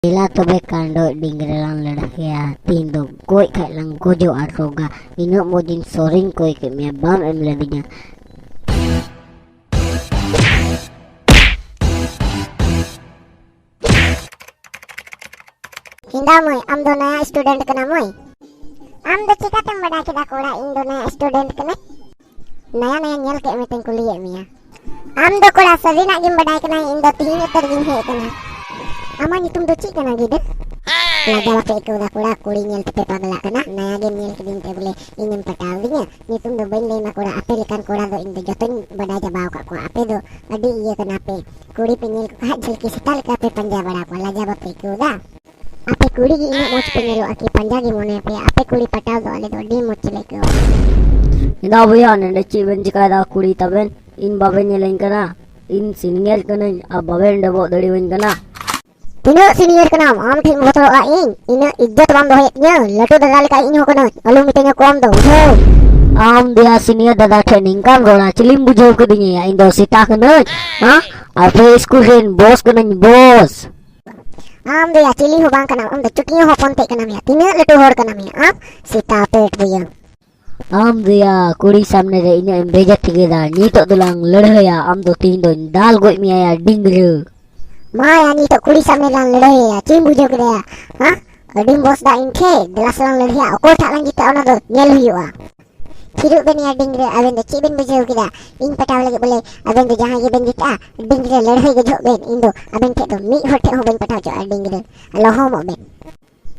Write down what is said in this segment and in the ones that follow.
Dela tobe kando dingrelang ledahya tindo koi kai lang gojo aroga ino mojin soring koi ke mia bam em ledinya. Hinda moy, am do naya student kana moy. Am do chikatem bada kida koda ing do naya student kana. Naya nyel ke meteng kuliah mia. Am do koda sarina gim bada kana ing do tihin utar gim he kana. Ama nyitum do chik kana gide. Laga lape ke udah koda kuli nyel tepe pagala kana. Naya gim nyel ke ding te boleh ingin patawinya. Nyitum do bain lema koda ape lekan koda do ing do joten bada jabau ka ko ape do adi iya kana ape. Kuri penyel ka jel ki setal ka ape panja bada ko laga bape ke udah. Ape kuli gi ina moch penyelo aki panja gi mone pe ape kuli pataw do ale do di moch leke. Ida buya nende chiben jika da kuri taben in baben nyelain kana in senior kana a baben debo dadi wen kana. Tino senior kana am thing motor a ina izzat bam do nya latu dadal ka in ho kana alu mitenya kom do ho. Am dia senior dada training kam rola chilim bujau ke dinya indo sita kana ha ape school ren boss kana boss. Am do ya chili ho bang kana am do chutki ho ponte kana mia tino latu hor kana mia am sita pet buya. Am dia kuri samne re ina embeja tigeda ni to dulang ledhaya am do tin do dal goi mia ya dingre. Maya ni to kuli samne lan lede ya chim bujau ke ya ha adim bos da inte delas lan lede ya ko ta lan kita ona do nyel huyua. Hidup ben ya dingre aben do chibin bujau ke da in pataw lagi boleh aben do jahan ye ben kita dingre lede ge jo ben indo aben te do mi hote ho ben pataw jo dingre alo ho mo ben.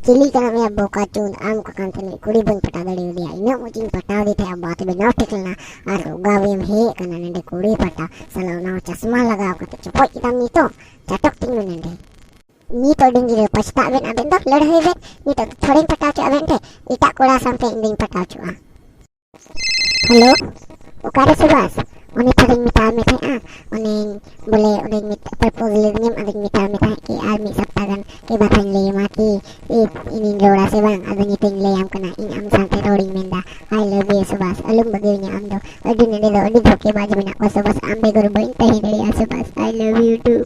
Cili kana mea boka chun am ka kantene kuri ben pataw dali dia ina mo jing pataw di te abat ben na tikna aro gawem he kana nende kuri pataw salau na chasma lagaw ka chopoi kita ni to chatok ting nende ni to dingre pasta ben aben do ledhe ben ni to thoring pataw cha ben te ita kola sampe ding pataw chu a. Halo ukare subas one paling mita mita a one boleh one mita proposal ngem ading mita mita ki army saptagan ke batang le mati ini jora se bang ada nyiting le am kena in am sampai rolling menda I love you subas alum bagainya am do adi nende do adi boke baju bina ko subas ambe guru bain teh dari subas I love you too.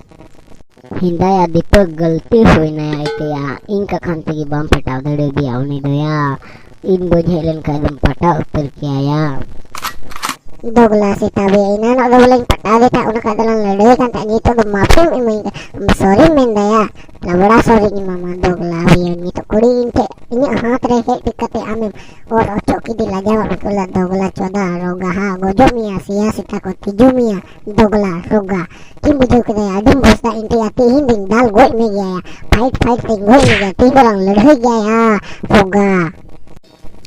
Hinda ya dipek galti huई na ya ite ya inka kante ki bam pataw dade dia uni do ya in boj helen ka dum pataw utar kiya ya. Dogla si tabi ina no dobleng patade ta una kadalan lede kan ta nito do mapim imay sorry menda ya labora sorry ni mama dogla biyo nito kuri inte ini hat rehe tikate amim or ocho ki dila jawa kula dogla choda roga ha gojo mia sia sita ko tijo mia dogla roga kim bujo kede adum bosta inte ya hinding dal goi me ya fight ting goi me ya ti orang lede ya roga.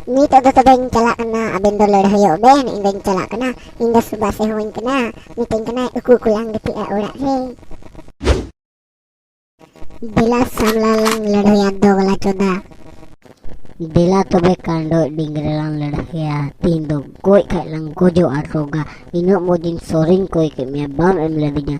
Ni to do ben cala kana aben do lede yo ben indeng cala kana inda subase hoin kana miting kana uku kulang geti a ora he dila samlalang lede ya dogla choda. Dela tobe kando dingrelang ledahya tindo koi kai lang gojo aroga ino mojin soring koi ke mia bam em ledinya.